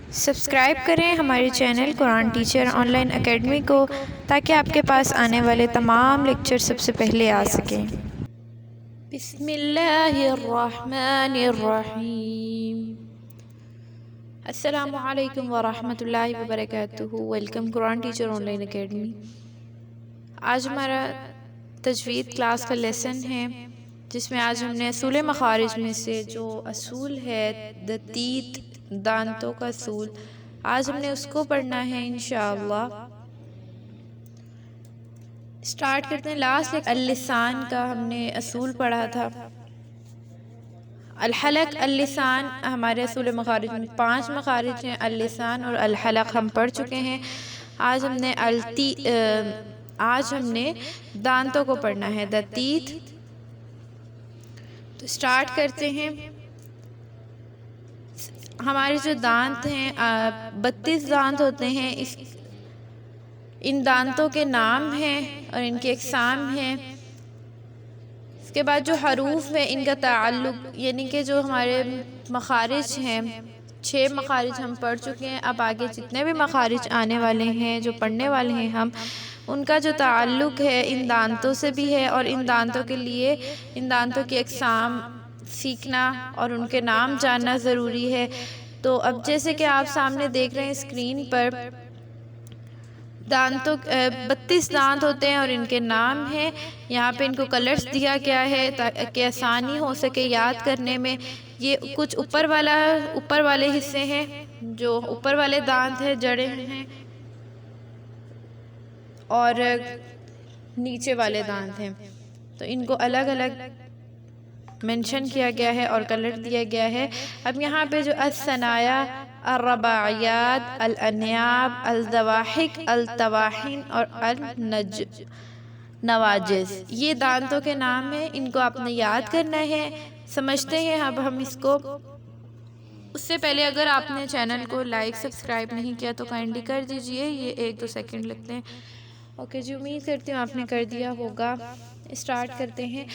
Subscribe کریں ہمارے channel Quran teacher on line academy کو تاکہ آپ کے پاس آنے والے تمام لیکچر سب سے پہلے آ سکیں۔ بسم اللہ الرحمن الرحیم۔ السلام علیکم ورحمۃ اللہ وبرکاتہ۔ Welcome Quran teacher on line academy. آج ہمارا تجوید کلاس کا لیسن ہے جس میں آج ہم نے اصول مخارج میں سے جو اصول ہے دتیت دانتوں کا اصول، آج ہم نے اس کو پڑھنا ہے انشاءاللہ۔ سٹارٹ کرتے ہیں۔ لاسٹ اللسان کا ہم نے اصول پڑھا تھا۔ الحلق اللسان ہمارے اصول مخارج میں 5 مخارج ہیں، اللسان اور الحلق ہم پڑھ چکے ہیں۔ آج ہم نے دانتوں کو پڑھنا ہے، دتیت۔ تو سٹارٹ کرتے ہیں۔ ہمارے جو دانت ہیں 32 دانت ہوتے ہیں، ان دانتوں کے نام ہیں اور ان کے اقسام ہیں۔ اس کے بعد جو حروف ہیں ان کا تعلق، یعنی کہ جو ہمارے مخارج ہیں 6 مخارج ہم پڑھ چکے ہیں۔ اب آگے جتنے بھی مخارج آنے والے ہیں جو پڑھنے والے ہیں ہم، ان کا جو تعلق ہے ان دانتوں سے بھی ہے، اور ان دانتوں کے لیے ان دانتوں کے اقسام سیکھنا اور ان کے نام جاننا ضروری ہے۔ تو اب جیسے کہ آپ سامنے دیکھ رہے ہیں اسکرین پر، 32 دانت ہوتے ہیں اور ان کے نام ہیں۔ یہاں پہ ان کو کلرز دیا گیا ہے تاکہ آسانی ہو سکے یاد کرنے میں۔ یہ کچھ اوپر والے حصے ہیں، جو اوپر والے دانت ہیں، جڑیں ہیں، اور نیچے والے دانت ہیں۔ تو ان کو الگ الگ منشن کیا گیا ہے اور کلر دیا گیا ہے۔ اب یہاں پہ جو الثنایا، الرباعیات، الانیاب، الضواحک، الطواحن اور النواجذ، یہ دانتوں کے نام ہیں۔ ان کو آپ نے یاد کرنا ہے۔ سمجھتے ہیں اب ہم اس کو۔ اس سے پہلے اگر آپ نے چینل کو لائک سبسکرائب نہیں کیا تو کائنڈلی کر دیجئے، یہ 1-2 سیکنڈ لگتے ہیں۔ اوکے جی، امید کرتی ہوں آپ نے کر دیا ہوگا۔ اسٹارٹ کرتے ہیں۔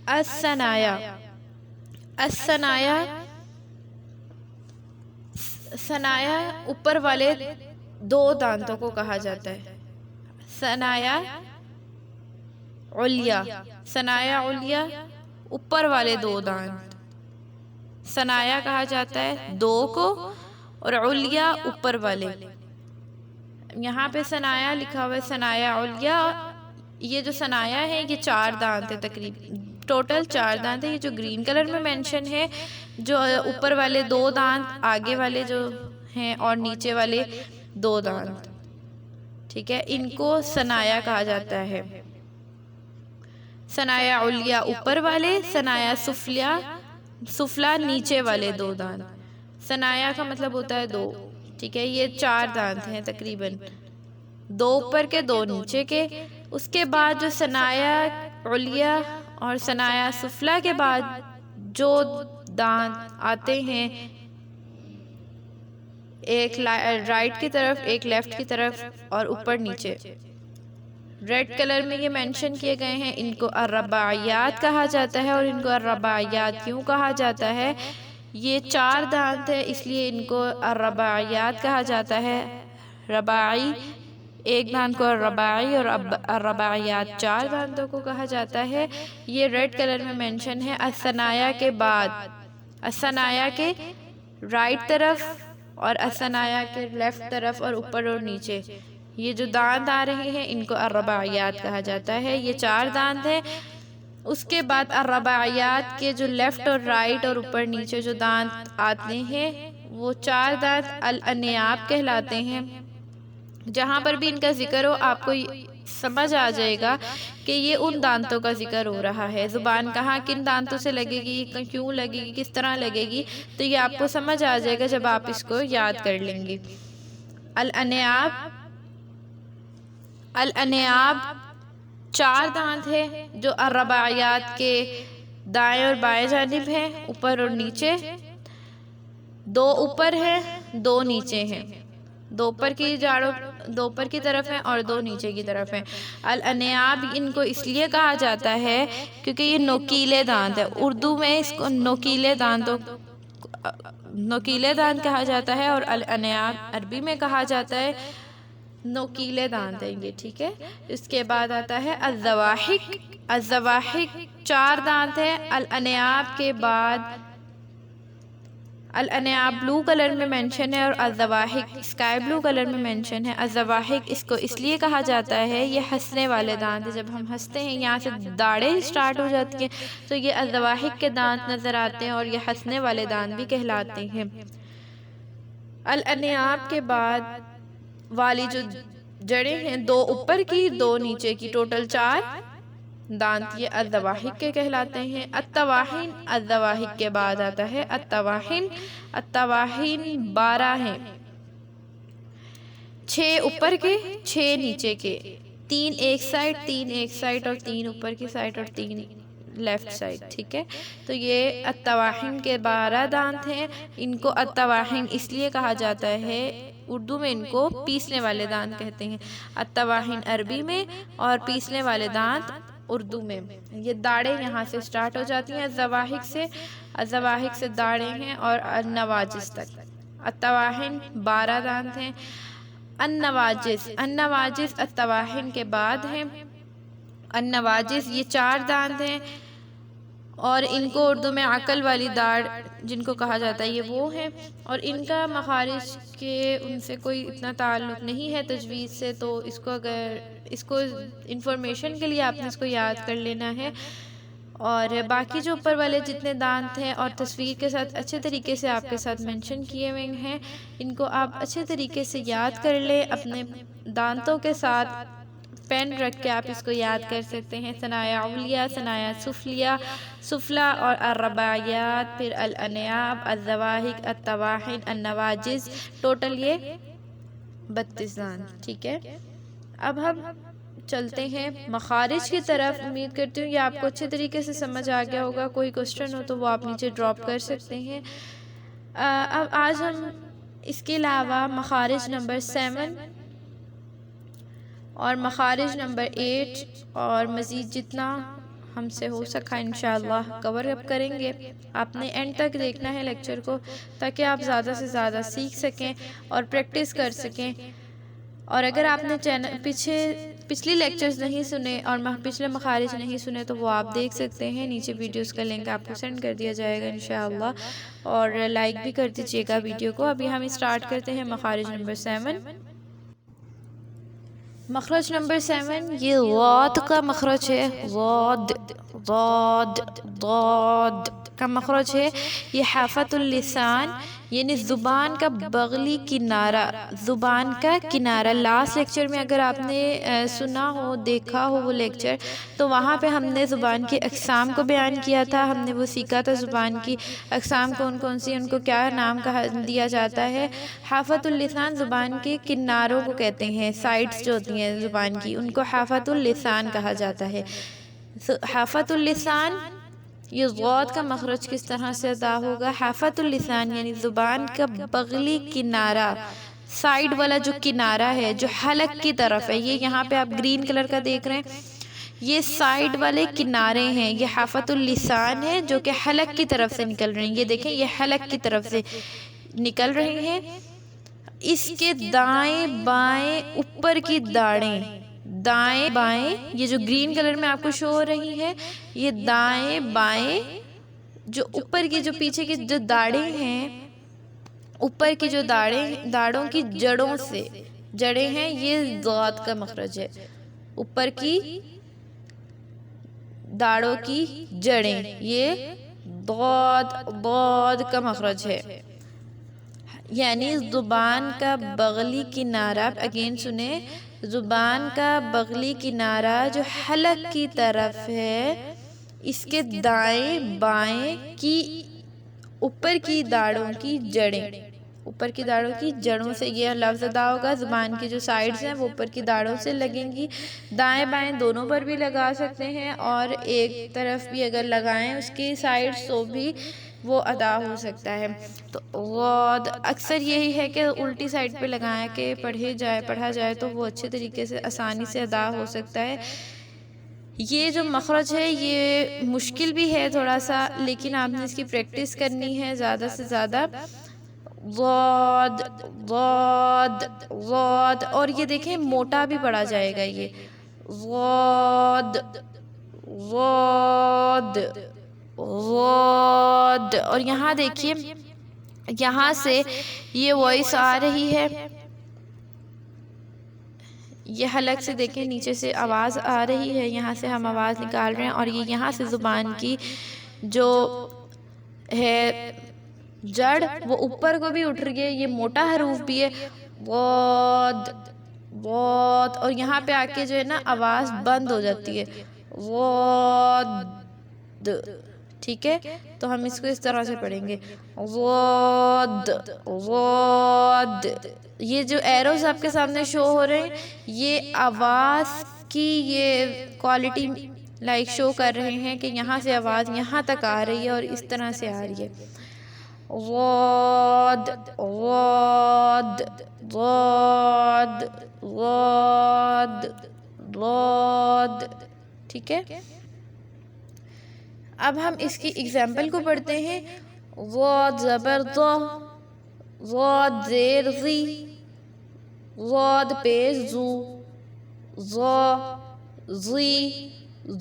الثنایا، الثنایا، ثنایا اوپر والے 2 دانتوں کو کہا جاتا ہے۔ ثنایا علیا، ثنایا علیا اوپر والے 2 دانت، ثنایا کہا جاتا ہے 2 کو، اور علیا اوپر والے۔ یہاں پہ ثنایا لکھا ہوا ہے، ثنایا علیا۔ یہ جو ثنایا ہے یہ 4 دانت ہے، تقریباً ٹوٹل 4 دانت ہے۔ یہ جو گرین کلر میں مینشن ہے، جو اوپر والے 2 دانت، آگے والے جو ہیں اور نیچے والے 2 دانت، ٹھیک ہے، ان کو ثنایا کہا جاتا ہے۔ ثنایا علیا اوپر والے، ثنایا سفلا نیچے والے 2 دانت۔ ثنایا کا مطلب ہوتا ہے 2، ٹھیک ہے۔ یہ 4 دانت ہیں تقریباً، 2 اوپر کے 2 نیچے کے۔ اس کے بعد جو ثنایا علیا اور ثنایا سفلا کے بعد جو دانت آتے ہیں، ایک رائٹ کی طرف، ایک لیفٹ کی طرف، اور اوپر نیچے، ریڈ کلر میں یہ مینشن کیے گئے ہیں۔ ان کو الرباعیات کہا جاتا ہے۔ اور ان کو الرباعیات کیوں کہا جاتا ہے؟ یہ 4 دانت ہے اس لیے ان کو الرباعیات کہا جاتا ہے۔ رباعی ایک دانت کو الرباعی، اور الرباعیات 4 دانتوں کو کہا جاتا ہے۔ یہ ریڈ کلر میں مینشن ہے۔ الثنایا کے بعد، الثنایا کے رائٹ طرف اور الثنایا کے لیفٹ طرف، اور اوپر اور نیچے یہ جو دانت آ رہے ہیں ان کو الرباعیات کہا جاتا ہے۔ یہ 4 دانت ہیں۔ اس کے بعد الرباعیات کے جو لیفٹ اور رائٹ اور اوپر نیچے جو دانت آتے ہیں، وہ 4 دانت الانیاب کہلاتے ہیں۔ جہاں پر بھی ان کا ذکر ہو آپ کو سمجھ آ جائے گا کہ یہ ان دانتوں کا ذکر ہو رہا ہے۔ زبان کہاں کن دانتوں سے لگے گی، کیوں لگے گی، کس طرح لگے گی، تو یہ آپ کو سمجھ آ جائے گا جب آپ اس کو یاد کر لیں گے۔ الانیاب، الانیاب 4 دانت ہے جو الرباعیات کے دائیں اور بائیں جانب ہیں، اوپر اور نیچے۔ 2 اوپر ہیں، 2 نیچے ہیں، 2 اوپر کی طرف ہیں اور 2 نیچے کی طرف ہیں۔ الانیاب ان کو اس لیے کہا جاتا ہے کیونکہ یہ نوکیلے دانت ہے۔ اردو میں اس کو نوکیلے دانتوں نوکیلے دانت کہا جاتا ہے، اور الانیاب عربی میں کہا جاتا ہے نوکیلے دانت ہیں یہ، ٹھیک ہے۔ اس کے بعد آتا ہے الزواحک۔ الزواحک 4 دانت ہیں۔ الانیاب کے بعد الانیاب بلو کلر میں مینشن ہے اور الزواحک اسکائی بلو کلر میں مینشن ہے۔ الزواحک اس کو اس لیے کہا جاتا ہے، یہ ہنسنے والے دانت ہیں، جب ہم ہنستے ہیں یہاں سے داڑیں سٹارٹ ہو جاتی ہیں تو یہ الزواحک کے دانت نظر آتے ہیں، اور یہ ہنسنے والے دانت بھی کہلاتے ہیں۔ الانیاب کے بعد والی جو جڑیں ہیں، 2 اوپر کی 2 نیچے کی، ٹوٹل 4 دانت، یہ الزواحک کے کہلاتے ہیں۔ الطواحن الزواحک کے بعد آتا ہے الطواحن۔ الطواحن 12 ہیں، 6 اوپر کے 6 نیچے کے، 3 ایک سائڈ 3 ایک سائڈ اور 3 اوپر کی سائڈ اور 3 لیفٹ سائڈ، ٹھیک ہے۔ تو یہ الطواحن کے 12 دانت ہیں۔ ان کو الطواحن اس لیے کہا جاتا ہے، اردو میں ان کو پیسنے والے دانت کہتے ہیں، الطواحن عربی میں، اور پیسنے والے دانت اردو میں۔ یہ داڑیں یہاں سے سٹارٹ ہو جاتی ہیں الزواحک سے، الزواحک سے داڑیں ہیں اور النواجس تک۔ الطواحن 12 دانت ہیں۔ النواجس، النواجس الطواحن کے بعد ہیں۔ النواجس یہ 4 دانت ہیں، اور ان کو اردو میں عقل والی داڑ جن کو کہا جاتا ہے یہ وہ ہیں، اور ان کا مخارج کے ان سے کوئی اتنا تعلق نہیں ہے تجوید سے، تو اس کو انفارمیشن کے لیے آپ نے اس کو یاد کر لینا ہے۔ اور باقی جو اوپر والے جتنے دانت ہیں اور تصویر کے ساتھ اچھے طریقے سے آپ کے ساتھ مینشن کیے ہوئے ہیں، ان کو آپ اچھے طریقے سے یاد کر لیں، اپنے دانتوں کے ساتھ پین رکھ کے آپ اس کو یاد کر سکتے ہیں۔ ثنایا علیہ، ثنایا سفلیہ، سفلا اور الرباعیات، پھر الانیاب، الزواحک، الطواحن، النواجز، ٹوٹل یہ 32 دانت، ٹھیک ہے۔ اب ہم چلتے ہیں مخارج کی طرف۔ امید کرتی ہوں یہ آپ کو اچھے طریقے سے سمجھ آ گیا ہوگا۔ کوئی کوسچن ہو تو وہ آپ نیچے ڈراپ کر سکتے ہیں۔ اب آج ہم اس کے علاوہ مخارج نمبر 7 اور مخارج نمبر 8 اور مزید جتنا ہم سے ہو سکا انشاءاللہ کور اپ کریں گے۔ آپ نے اینڈ تک دیکھنا ہے لیکچر کو، تاکہ آپ زیادہ سے زیادہ سیکھ سکیں اور پریکٹس کر سکیں۔ اور اگر آپ نے پچھلی لیکچرز نہیں سنے اور پچھلے مخارج نہیں سنے تو وہ آپ دیکھ سکتے ہیں، نیچے ویڈیوز کا لنک آپ کو سینڈ کر دیا جائے گا انشاءاللہ، اور لائک بھی کر دیجیے گا ویڈیو کو۔ ابھی ہم اسٹارٹ کرتے ہیں مخارج نمبر 7۔ مخرج نمبر 7 یہ ضاد کا مخرج ہے، ضاد ضاد ضاد کا مخرج ہے۔ یہ حافۃ اللسان یعنی زبان کا بغلی کنارہ، زبان کا کنارہ۔ لاسٹ لیکچر میں اگر آپ نے سنا ہو، دیکھا ہو وہ لیکچر، تو وہاں پہ ہم نے زبان کی اقسام کو بیان کیا تھا، ہم نے وہ سیکھا تھا زبان کی اقسام کون کون سی، ان کو کیا نام دیا جاتا ہے۔ حافۃ اللسان زبان کے کناروں کو کہتے ہیں، سائڈز جو ہوتی ہیں زبان کی، ان کو حافۃ اللسان کہا جاتا ہے۔ حافۃ اللسان، یہ ضاد کا مخرج کس طرح سے ادا ہوگا؟ حافۃ اللسان یعنی زبان کا بغلی کنارہ، سائیڈ والا جو کنارہ ہے جو حلق کی طرف ہے، یہ یہاں پہ آپ گرین کلر کا دیکھ رہے ہیں، یہ سائیڈ والے کنارے ہیں، یہ حافۃ اللسان ہے جو کہ حلق کی طرف سے نکل رہے ہیں۔ یہ دیکھیں، یہ حلق کی طرف سے نکل رہے ہیں۔ اس کے دائیں بائیں اوپر کی داڑیں، دائیں بائیں، یہ جو گرین کلر میں آپ کو شو ہو رہی ہے، یہ دائیں بائیں جو اوپر کی جو پیچھے کی جو داڑیں ہیں، اوپر کی جو داڑوں کی جڑوں سے جڑیں ہیں، یہ ضاد کا مخرج ہے۔ اوپر کی داڑوں کی جڑیں، یہ ضاد کا مخرج ہے۔ یعنی زبان کا بغلی کنارہ، اگین سنیں، زبان کا بغلی کنارہ جو حلق کی طرف ہے، اس کے دائیں بائیں کی اوپر کی داڑوں کی جڑیں، اوپر کی داڑوں کی جڑوں سے یہ لفظ ادا ہوگا۔ زبان کی جو سائیڈز ہیں وہ اوپر کی داڑوں سے لگیں گی، دائیں بائیں دونوں پر بھی لگا سکتے ہیں، اور ایک طرف بھی اگر لگائیں اس کی سائیڈز تو بھی وہ ادا ہو سکتا ہے۔ تو غاد اکثر یہی ہے کہ الٹی سائڈ پہ لگایا کہ پڑھا جائے تو وہ اچھے طریقے سے آسانی سے ادا ہو سکتا ہے۔ یہ جو مخرج ہے یہ مشکل بھی ہے تھوڑا سا، لیکن آپ نے اس کی پریکٹس کرنی ہے زیادہ سے زیادہ، ضاد ضاد ضاد، اور یہ دیکھیں موٹا بھی پڑھا جائے گا، یہ ضاد ضاد ضاد، اور یہاں دیکھیے یہاں سے یہ وائس آ رہی ہے، یہ حلق سے دیکھیں نیچے سے آواز آ رہی ہے، یہاں سے ہم آواز نکال رہے ہیں، اور یہ یہاں سے زبان کی جو ہے جڑ وہ اوپر کو بھی اٹھ رہی ہے، یہ موٹا حروف بھی ہے، ضاد ضاد، اور یہاں پہ آ کے جو ہے نا آواز بند ہو جاتی ہے، ضاد، ٹھیک ہے؟ تو ہم اس کو اس طرح سے پڑھیں گے، ضاد ضاد۔ یہ جو ایروز آپ کے سامنے شو ہو رہے ہیں یہ آواز کی یہ کوالٹی لائک شو کر رہے ہیں کہ یہاں سے آواز یہاں تک آ رہی ہے اور اس طرح سے آ رہی ہے، ضاد ضاد ضاد ضاد ضاد، ٹھیک ہے؟ اب ہم اس کی اگزامپل کو پڑھتے ہیں، ضاد زبر ضا، ضاد زیر ضی، ضاد پیش زو، ضا ضی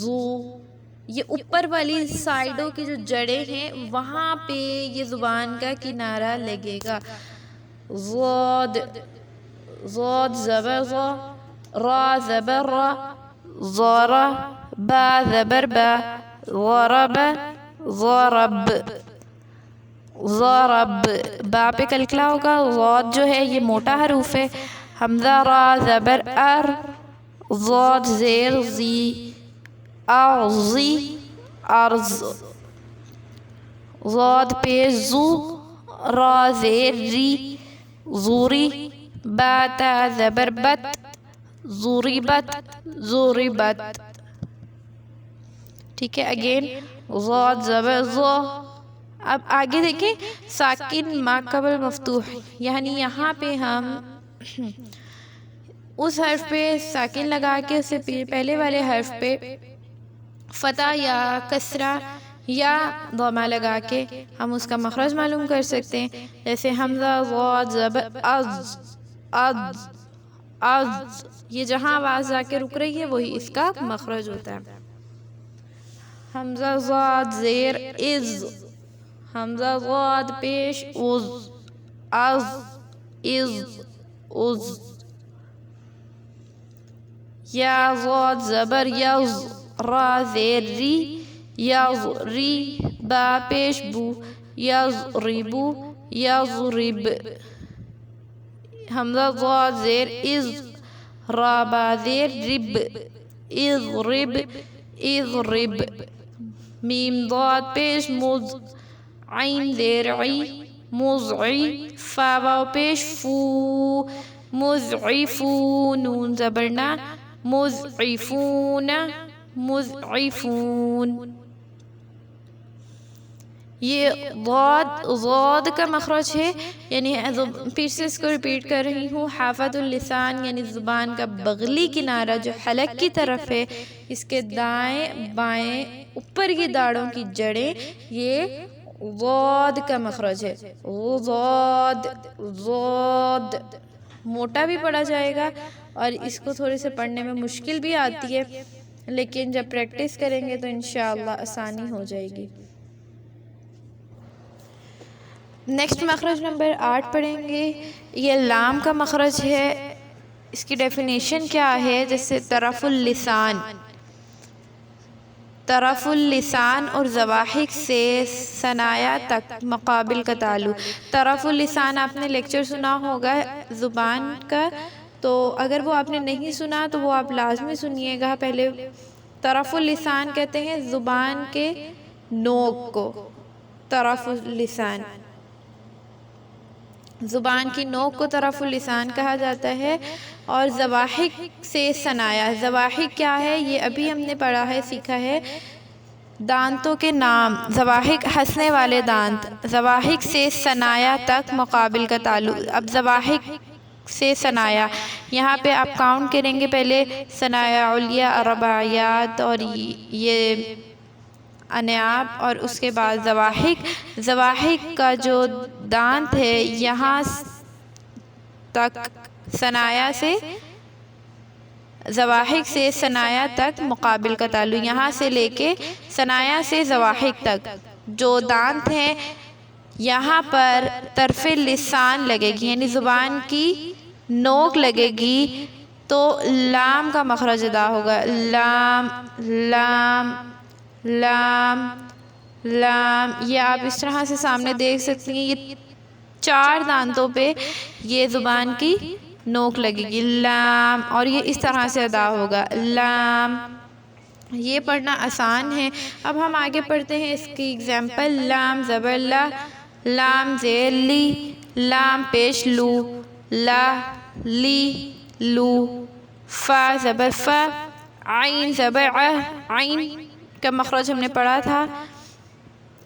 زو، یہ اوپر والی سائیڈوں کی جو جڑیں ہیں وہاں پہ یہ زبان کا کنارہ لگے گا، ضاد ضاد زبر ضا، را زبر را، ضارا، با زبر با، ضرب ضرب ضرب، با پہ کلکلا ہوگا، ضاد جو ہے یہ موٹا حروف ہے، حمزہ را زبر ار، ضاد زیر زی، ارضی ارض، ضاد پیش زو، را زیر ری، زوری، با تا زبر بت، زوریبت زوریبت، ٹھیک ہے؟ اگین ضاد زبر ضا۔ اب آگے دیکھیں ساکن ما قبل مفتوح، یعنی یہاں پہ ہم اس حرف پہ ساکن لگا کے اس سے پہلے والے حرف پہ فتح یا کسرہ یا ضمہ لگا کے ہم اس کا مخرج معلوم کر سکتے ہیں، جیسے حمزہ ضاد زبر از از از، یہ جہاں آواز جا کے رک رہی ہے وہی اس کا مخرج ہوتا ہے، حمزہ ضاد زیر از، حمزہ ضاد پیش از، از از از، یا ضاد زبر یز، را زیر ری، یز ری، با پیش بو، یضربو یضرب، حمزہ ضاد زیر از، را با زیر رب، اضرب اضرب، میم ضاد پیش مز، عین زیر عی، مزعی، فا واو پیش فو، مزعفو، نون زبرنا، مزعفون مزعفون، یہ ضاد کا مخرج ہے، یعنی پھر سے اس کو ریپیٹ کر رہی ہوں، حافظ اللسان یعنی زبان کا بغلی کنارہ جو حلق کی طرف ہے، اس کے دائیں بائیں اوپر کی داڑوں کی جڑیں، یہ ضاد کا مخرج ہے، ضاد ضاد، موٹا بھی پڑھا جائے گا اور اس کو تھوڑے سے پڑھنے میں مشکل بھی آتی ہے، لیکن جب پریکٹس کریں گے تو انشاءاللہ آسانی ہو جائے گی۔ نیکسٹ مخرج نمبر 8 پڑھیں گے، یہ لام کا مخرج ہے، اس کی ڈیفینیشن کیا ہے؟ جیسے طرف اللسان، طرف اللسان اور زواحق سے ثنایا تک مقابل کا تعلق، طرف اللسان آپ نے لیکچر سنا ہوگا زبان کا، تو اگر وہ آپ نے نہیں سنا تو وہ آپ لازمی سنیے گا۔ پہلے طرف اللسان کہتے ہیں زبان کے نوک کو، طرف اللسان، زبان کی نوک کو طرف اللسان کہا جاتا ہے، اور زواحق سے ثنایا، زواحق کیا ہے یہ ابھی ہم نے پڑھا ہے سیکھا ہے، دانتوں کے نام، زواحق ہنسنے والے دانت، زواحق سے ثنایا تک مقابل کا تعلق۔ اب زواحق سے ثنایا یہاں پہ آپ کاؤنٹ کریں گے، پہلے ثنایا علیہ رباعیات، اور یہ انیاب اور اس کے بعد زواحق. زواحق کا جو دانت ہے یہاں تک ثنایا سے زواحق سے ثنایا تک مقابل کا تعلق. یہاں سے لے کے ثنایا سے زواحق تک جو دانت ہیں یہاں پر طرف لسان لگے گی، یعنی زبان کی نوک لگے گی تو لام کا مخرج ادا ہوگا. لام لام لام لام. یہ آپ اس طرح سے سامنے دیکھ سکتی ہیں، یہ 4 دانتوں پہ یہ زبان کی نوک لگے گی. لام. اور یہ اس طرح سے ادا ہوگا لام. یہ پڑھنا آسان ہے. اب ہم آگے پڑھتے ہیں اس کی اگزامپل. لام زبر لا، لام زیر لی، لام پیش لو، لا لی لو. فا زبر فا، عین زبر ع، عین کا مخرج ہم نے پڑھا تھا،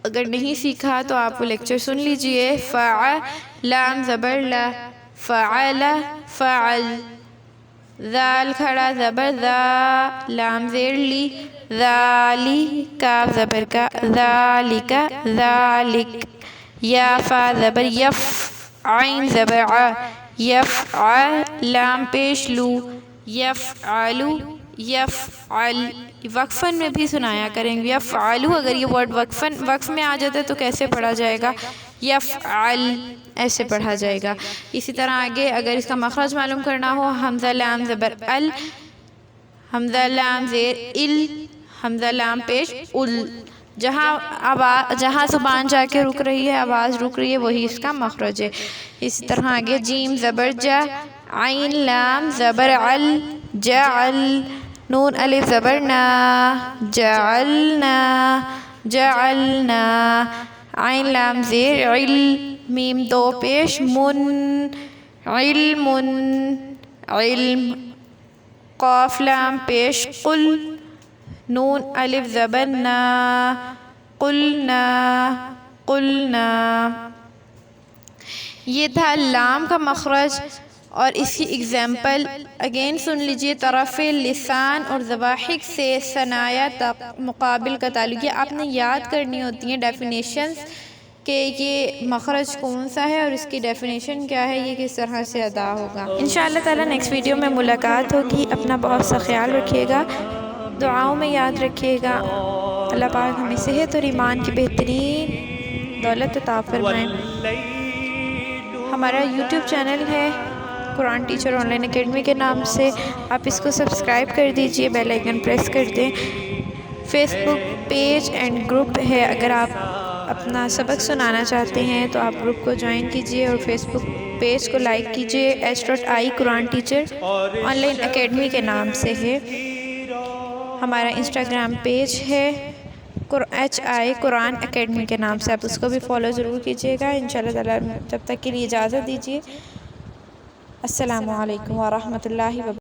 اگر نہیں سیکھا تو آپ وہ لیکچر سن لیجئے. فا، لام زبر لا، فعل فعل. ذال کھڑا زبر ذا، لام زیر لی، ذالی. کاف زبر کا، ذالک ذالک. یا فا زبر یف، عین زبر ع، یفع، لام پیش لو، یفعلو یفعل. وقفن میں بھی سنایا کریں گے. یفعلو اگر یہ ورڈ وقف میں آ جاتا ہے تو کیسے پڑھا جائے گا؟ یفعل ایسے پڑھا جائے گا. اسی طرح آگے اگر اس کا مخرج معلوم کرنا ہو، حمزہ لام زبر ال، حمزہ لام زیر ال، حمزہ لام پیش ال. جہاں زبان جا کے رک رہی ہے، آواز رک رہی ہے، وہی اس کا مخرج ہے. اسی طرح آگے جیم زبر جا، عین لام زبر عل، جعل. نون الف زبر نا، جعلنا جعلنا. عین لام زیر عل، میم 2 پیش من، علم علم. قاف لام پیش قل، نون الف زبر نا، قلنا قلنا. یہ تھا لام کا مخرج اور اس کی اگزامپل اگین سن لیجئے. طرف لسان اور زواحق سے ثنایا تک مقابل کا تعلق. یہ آپ نے یاد کرنی ہوتی ہیں ڈیفینیشنز کہ یہ مخرج کون سا ہے اور اس کی ڈیفینیشن کیا ہے، یہ کس طرح سے ادا ہوگا. انشاءاللہ تعالی نیکسٹ ویڈیو میں ملاقات ہوگی. اپنا بہت سا خیال رکھیے گا، دعاؤں میں یاد رکھیے گا. اللہ پاک ہمیں صحت اور ایمان کی بہترین دولت عطا فرمائیں. ہمارا یوٹیوب چینل ہے قرآن ٹیچر آن لائن اکیڈمی کے نام سے، آپ اس کو سبسکرائب کر دیجئے، بیل آئیکن پریس کر دیں. Facebook page and group ہے، اگر آپ اپنا سبق سنانا چاہتے ہیں تو آپ گروپ کو جوائن کیجئے اور فیس بک پیج کو لائک کیجئے. h.i Quran teacher on line academy کے نام سے ہے. ہمارا انسٹاگرام پیج ہے HI قرآن اکیڈمی کے نام سے، آپ اس کو بھی فالو ضرور کیجئے گا. انشاءاللہ تعالی جب تک کے لیے اجازت دیجئے. السلام علیکم ورحمۃ اللہ وبرکاتہ.